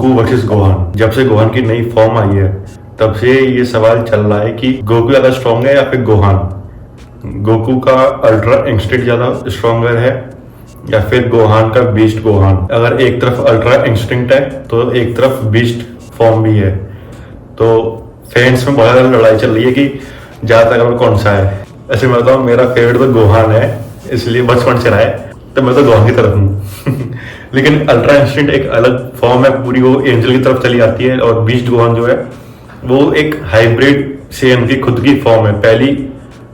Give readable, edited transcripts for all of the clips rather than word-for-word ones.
Goku versus Gohan. जब से Gohan की नई फॉर्म आई है तब से ये सवाल चल रहा है कि गोकू ज्यादा स्ट्रॉन्ग है या फिर गोहान। गोकू का अल्ट्रा इंस्टिंक्ट ज्यादा स्ट्रॉन्गर है या फिर गोहान का बीस्ट गोहान। अगर एक तरफ अल्ट्रा इंस्टिंक्ट है तो एक तरफ बीस्ट फॉर्म भी है। तो फैंस में बहुत ज्यादा लड़ाई चल रही है कि ज्यादातर कौन सा है। ऐसे मैं बताऊँ, मेरा फेवरेट तो गोहान है, इसलिए बचपन से रहा है, तो मैं तो गोहान की तरफ हूँ। लेकिन अल्ट्रा इंस्टिंक्ट एक अलग फॉर्म है पूरी, वो एंजल की तरफ चली जाती है। और बीस्ट गोहान जो है वो एक हाइब्रिड सेन की खुद की फॉर्म है, पहली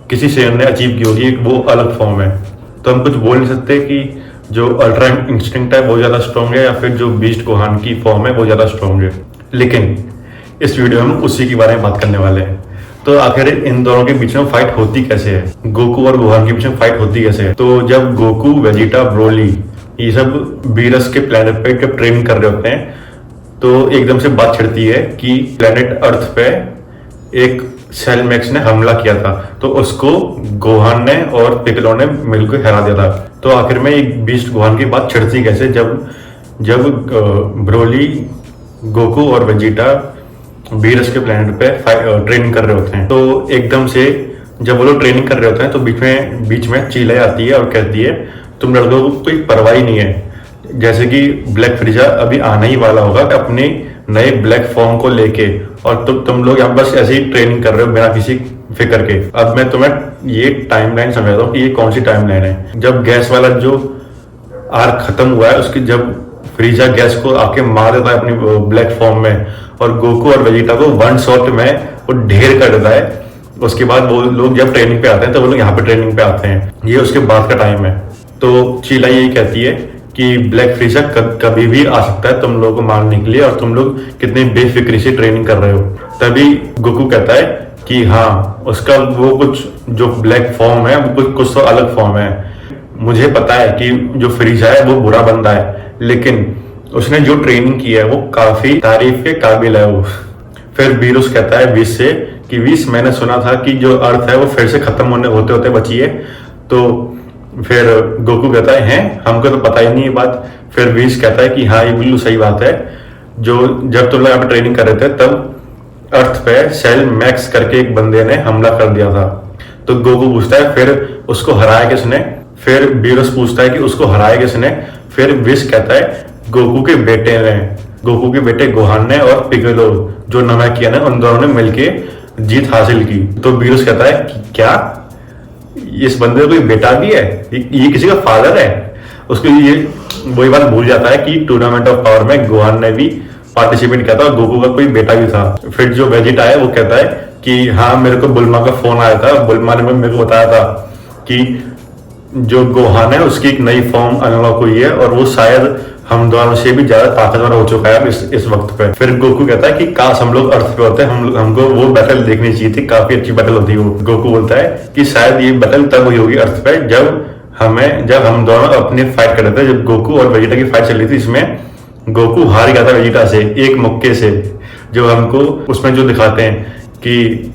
किसी सेन ने अचीव की होगी, वो अलग फॉर्म है। तो हम कुछ बोल नहीं सकते कि जो अल्ट्रा इंस्टिंक्ट है वो ज्यादा स्ट्रॉन्ग है या फिर जो बीस्ट गोहान की फॉर्म है वो ज्यादा स्ट्रॉन्ग है। लेकिन इस वीडियो में हम उसी के बारे में बात करने वाले हैं। तो आखिर इन दोनों के बीच में फाइट होती कैसे है, गोकू और गोहान के बीच में फाइट होती कैसे है। तो जब गोकू, वेजिटा, ब्रोली ये सब बीरस के प्लेनेट पे जब ट्रेनिंग कर रहे होते हैं तो एकदम से बात छिड़ती है कि प्लेनेट अर्थ पे एक सेल मैक्स ने हमला किया था, तो उसको गोहान ने और पिकलो ने मिलकर हरा दिया था। तो आखिर में एक बीस्ट गोहान की बात छिड़ती कैसे, जब ब्रोली, गोकू और वेजिटा बीरस के प्लेनेट पे ट्रेनिंग कर रहे होते हैं। तो एकदम से जब वो लोग ट्रेनिंग कर रहे होते हैं तो बीच में चीले आती है और कहती है तुम लड़कों को कोई परवाह ही नहीं है, जैसे कि ब्लैक फ्रीजा अभी आने ही वाला होगा अपने नए ब्लैक फॉर्म को लेके, और तुम लोग यहाँ बस ऐसे ही ट्रेनिंग कर रहे हो बिना किसी फिक्र के। अब मैं तुम्हें ये टाइमलाइन समझाता हूँ कि ये कौन सी टाइमलाइन है। जब गैस वाला जो आर्क खत्म हुआ है, उसकी जब फ्रीजा गैस को आके मार देता है अपनी ब्लैक फॉर्म में और गोकू और वेजिटा को वन शॉट में वो ढेर कर देता है, उसके बाद वो लोग जब ट्रेनिंग पे आते हैं तो वो लोग यहाँ पे ट्रेनिंग पे आते हैं। ये उसके बाद का टाइम है। तो चीला यही कहती है कि ब्लैक फ्रीजा कभी भी आ सकता है तुम लोगों को मारने के लिए, और तुम लोग कितनी बेफिक्री से ट्रेनिंग कर रहे हो। तभी गोकू कहता है कि हाँ, उसका वो कुछ जो ब्लैक फॉर्म है वो कुछ तो अलग फॉर्म है। मुझे पता है कि जो फ्रीजा है वो बुरा बंदा है, लेकिन उसने जो ट्रेनिंग की है वो काफी तारीफ के काबिल है वो। फिर बीरुस कहता है विश से कि विश, मैंने सुना था कि जो अर्थ है वो फिर से खत्म होते होते बची है। तो फिर गोकू कहता है हैं, हमको तो पता ही नहीं ये बात। फिर विश कहता है कि हाँ, ये बिल्कुल सही बात है। जब तुम लोग यहाँ पे ट्रेनिंग कर रहे थे तब अर्थ पे सेल मैक्स करके एक बंदे ने हमला कर दिया था। तो गोकू पूछता है फिर उसको हराया किसने। फिर बीरुस पूछता है कि उसको हराया किसने। फिर विश कहता है गोकू के बेटे ने, गोकू के बेटे गोहान ने और पिकलो जो नमैकिया ने, उन दोनों ने मिलके जीत हासिल की। तो बीरुस कहता है कि क्या इस बंदे का कोई बेटा भी है, ये किसी का फादर है। उसको ये वही बात भूल जाता है कि टूर्नामेंट ऑफ पावर में गोहान ने भी पार्टिसिपेट किया था और गोकू का कोई बेटा भी था। फिर जो वेजिटा है वो कहता है कि हाँ, मेरे को बुल्मा का फोन आया था, बुल्मा ने मेरे को बताया था कि जो गोहान है उसकी एक नई फॉर्म अनलॉक हुई है और वो शायद हम दोनों से भी ज्यादा ताकतवर हो चुका है इस वक्त पे। फिर गोकू कहता है कि काश हम लोग अर्थ पे होते, हमको वो बैटल देखनी चाहिए थी, काफी अच्छी बैटल होती है वो। गोकू बोलता है कि शायद ये बैटल तब हुई होगी अर्थ पे जब हम दोनों अपने फाइट कर रहे थे, जब गोकू और वेजिटा की फाइट चल रही थी। इसमें गोकू हार गया था वेजिटा से एक मुक्के से, जो हमको उसमें जो दिखाते हैं कि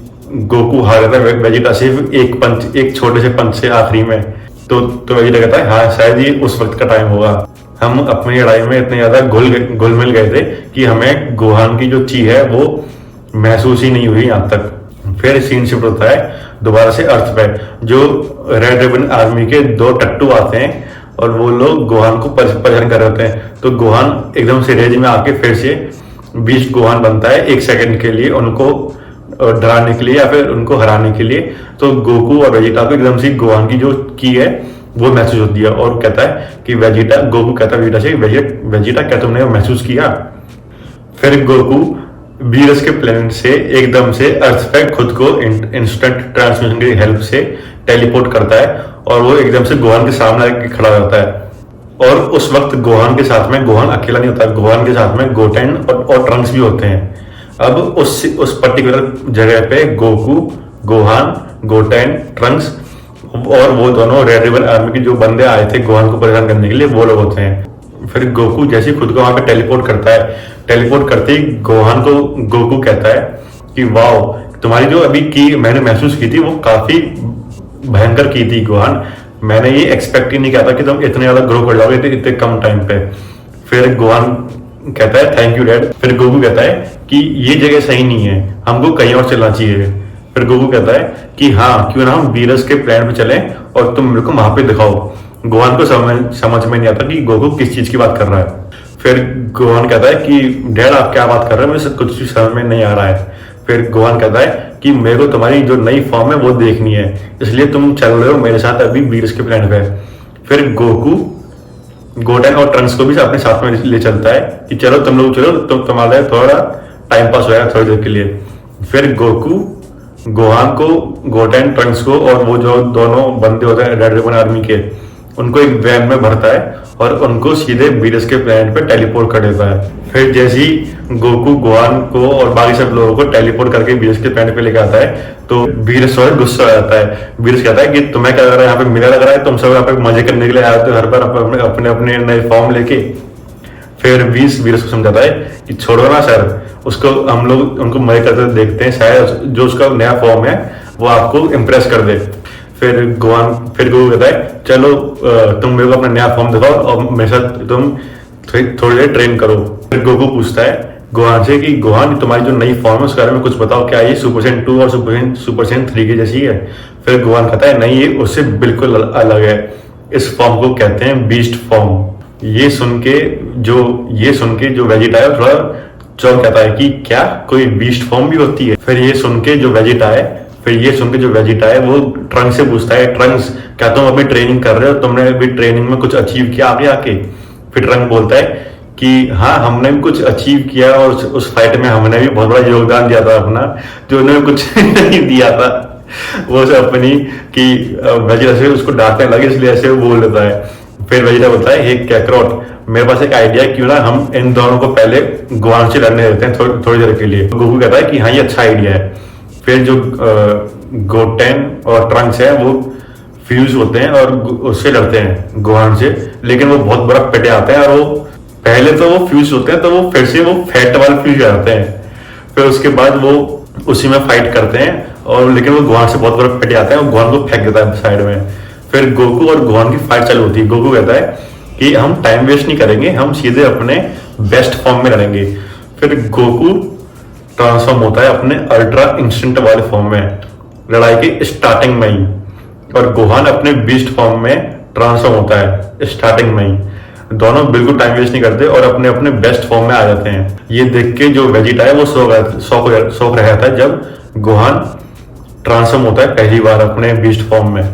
गोकू हार गया था वेजिटा से एक छोटे से पंच से आखिरी में। तो वेजिटा कहता है हाँ, शायद ये उस वक्त का टाइम होगा। हम अपनी लड़ाई में इतने ज्यादा घुल मिल गए थे कि हमें गोहान की जो ची है वो महसूस ही नहीं हुई यहाँ तक। फिर सीन शिफ्ट होता है दोबारा से अर्थ पे। जो रेड रिबन आर्मी के 2 टट्टू आते हैं और वो लोग गोहान को परेशान कर रहे होते हैं। तो गोहान एकदम से रेंज में आके फिर से बीस्ट गोहान बनता है 1 सेकंड के लिए, उनको डराने के लिए या फिर उनको हराने के लिए। तो गोकू और वेजिटा को एकदम से गोहान की जो की है वो महसूस होती है और कहता है कि गोकू कहता है वेजिटा से, वेजिटा क्या तुमने महसूस किया। फिर गोकू बीरस के प्लेनेट से एकदम से अर्थ पे खुद को इंस्टेंट ट्रांसमिशन की हेल्प से टेलीपोर्ट करता है और वो एकदम से गोहान के सामने आके खड़ा रहता है। और उस वक्त गोहान के साथ में, गोहान अकेला नहीं होता, गोहान के साथ में गोटेन और ट्रंक्स भी होते हैं। अब उस पर्टिकुलर जगह पे गोकू, गोहान, गोटेन, ट्रंक्स और वो दोनों रेड रिबन आर्मी के जो बंदे आए थे गोहान को परेशान करने के लिए, वो लोग होते हैं। फिर गोकू जैसे खुद को वहां पे टेलीपोर्ट करता है, टेलीपोर्ट करते ही गोहान को गोकू कहता है कि वाओ, तुम्हारी जो अभी की मैंने महसूस की थी वो काफी भयंकर की थी गोहान। मैंने ये एक्सपेक्ट ही नहीं किया था कि तुम इतने ज्यादा ग्रो कर जाओगे इतने कम टाइम पे। फिर गोहान कहता है थैंक यू डैड। फिर गोकू कहता है कि ये जगह सही नहीं है, हमको कहीं और चलना चाहिए। फिर गोकू कहता है कि हाँ, क्यों ना हम वीरस के प्लेनेट पे चलें और तुम मेरे को वहां पे दिखाओ। गोहान को समझ में नहीं आता कि गोकू किस चीज की बात कर रहा है। फिर गोहान कहता है कि डैड आप क्या बात कर रहे हैं, मुझे कुछ भी समझ में नहीं आ रहा है। फिर गोहान कहता है कि मेरे को तुम्हारी जो नई फॉर्म है वो देखनी है, इसलिए तुम चल रहे हो मेरे साथ अभी वीरस के प्लेनेट पे। फिर गोकू गोटेन और ट्रंक्स को भी अपने साथ में ले चलता है कि चलो तुम लोग चलो, तुम्हारा थोड़ा टाइम पास होगा थोड़ी देर के लिए। फिर गोकू गोहान को, गोटेन, ट्रंक्स को और वो जो दोनों बंदे होते हैं रेड रिबन आर्मी के, उनको एक वैन में भरता है और उनको सीधे वीरस के प्लेनेट पे टेलीपोर्ट कर देता है। फिर जैसे ही गोकू गोहान को और बाकी सब लोगों को टेलीपोर्ट करके वीरस के प्लेनेट पे लेके आता है तो वीरस और गुस्सा हो जाता है। वीरस कहता है कि तुम्हें क्या लग रहा है, यहाँ पे मेला लग रहा है, तुम सब यहाँ पे मजे करने के लिए आए हो हर बार अपने अपने नए फॉर्म लेके। फिर वीरस को समझाता है कि छोड़ो ना सर, उसको हम लोग उनको मजे करते देखते हैं, शायद जो उसका नया फॉर्म है वो आपको इम्प्रेस कर दे। फिर गोकू कहता है चलो तुम मेरे को अपना नया फॉर्म दिखाओ और मेरे साथ तुम थोड़ी देर ट्रेन करो। फिर गोकू पूछता है गोहान से कि गोहान तुम्हारी जो नई फॉर्म है उसके बारे में कुछ बताओ, क्या ये सुपर सैयन 2 और सुपर सैयन 3 की जैसी है? फिर गोहान कहता है नहीं, ये उससे बिल्कुल अलग है, इस फॉर्म को कहते हैं बीस्ट फॉर्म। ये सुन के जो वेजिटा है थोड़ा चौंक कहता है कि क्या कोई बीस्ट फॉर्म भी होती है? फिर ये सुन के जो वेजिटा है वो ट्रंक्स से पूछता है, ट्रंक्स क्या तुम अभी ट्रेनिंग कर रहे हो, तुमने अभी ट्रेनिंग में कुछ अचीव किया आगे आके? फिर ट्रंक बोलता है कि हाँ, हमने भी कुछ अचीव किया और उस फाइट में हमने भी बहुत बड़ा योगदान दिया था अपना, जो उन्होंने कुछ नहीं दिया था वो सब अपनी कि वेजिटा से उसको डांटने लगे इसलिए ऐसे वो बोल देता है। फिर वेजिटा बोलता है हे कैकरॉट, मेरे पास एक आइडिया, क्यों ना हम इन दोनों को पहले गोहान से लड़ने देते हैं थोड़ी देर के लिए। गोकू कहता है कि हाँ, ये अच्छा आइडिया है। फिर जो गोटेन और ट्रंक्स है वो फ्यूज होते हैं और उससे लड़ते हैं गोहान से, लेकिन वो बहुत बड़ा पिटे आते हैं और वो पहले तो वो फ्यूज होते हैं तो वो फिर से वो फैट वाले फ्यूज आते हैं। फिर उसके बाद वो उसी में फाइट करते हैं और लेकिन वो गोहान से बहुत बड़ा पिटे आते हैं और गोहान को फेंक देता है साइड में। फिर गोकू और गोहान की फाइट चालू होती है। गोकू कहता है कि हम टाइम वेस्ट नहीं करेंगे, हम सीधे अपने बेस्ट फॉर्म में लड़ेंगे। फिर गोकू ट्रांसफॉर्म होता है अपने अल्ट्रा इंस्टेंट वाले फॉर्म में लड़ाई के स्टार्टिंग में ही, और गोहान अपने बीस्ट फॉर्म में ट्रांसफॉर्म होता है स्टार्टिंग में ही। दोनों बिल्कुल टाइम वेस्ट नहीं करते और अपने अपने बेस्ट फॉर्म में आ जाते हैं। ये देख के जो वेजिटा है वो शौक रह जाता है जब गोहान ट्रांसफॉर्म होता है पहली बार अपने बीस्ट फॉर्म में,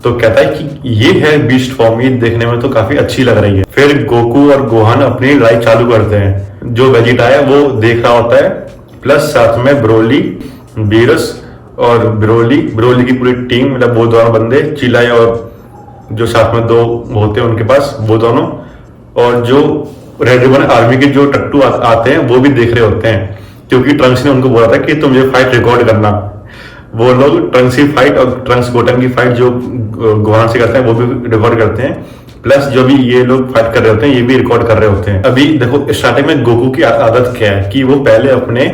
तो कहता है कि ये है बीस्ट फॉर्म, ये देखने में तो काफी अच्छी लग रही है। फिर गोकू और गोहान अपनी लड़ाई चालू करते हैं। जो वेजिटा है वो देख रहा होता है, प्लस साथ में ब्रोली, वीरस और ब्रोली की पूरी टीम, मतलब वो दोनों बंदे, चिलाई और जो साथ में दो होते हैं उनके पास, वो दोनों, और जो रेड रिबन आर्मी के जो टट्टू आते हैं वो भी देख रहे होते हैं, क्योंकि ट्रंक्स ने उनको बोला था कि तुम ये फाइट रिकॉर्ड करना। वो लोग ट्रंक्स की फाइट और ट्रंक्स गोटेन की फाइट जो गोहान से करते हैं वो भी रिकॉर्ड करते हैं, प्लस जो भी ये लोग फाइट कर रहे होते हैं ये भी रिकॉर्ड कर रहे होते हैं। अभी देखो स्टार्टिंग में गोकू की आदत क्या है कि वो पहले अपने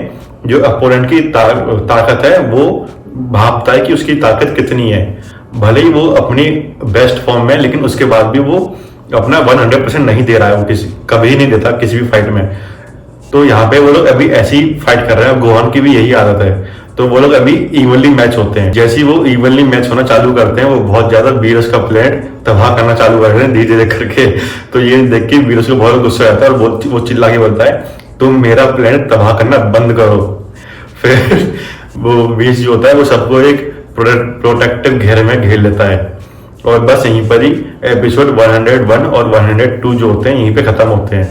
जो अपोनेंट की ताकत है वो भापता है कि उसकी ताकत कितनी है, भले ही वो अपनी बेस्ट फॉर्म में, लेकिन उसके बाद भी वो अपना 100% नहीं दे रहा है, वो कभी नहीं देता किसी भी फाइट में। तो यहाँ पे वो लोग अभी ऐसी फाइट कर रहे हैं, गोहान की भी यही आदत है, तो वो लोग अभी इवनली मैच होते हैं। जैसे ही वो इवनली मैच होना चालू करते हैं वो बहुत ज्यादा वीरस का प्लेनेट तबाह करना चालू कर रहे हैं धीरे धीरे करके। तो ये देख के वीरस को बहुत गुस्सा आता है और वो चिल्ला के बोलता है तुम मेरा प्लेनेट तबाह करना बंद करो। फिर वो वीरस जो होता है वो सबको एक प्रोटेक्टिव घेरे में घेर लेता है, और बस यहीं पर ही एपिसोड 101 और 102 जो होते हैं यहीं पे खत्म होते हैं।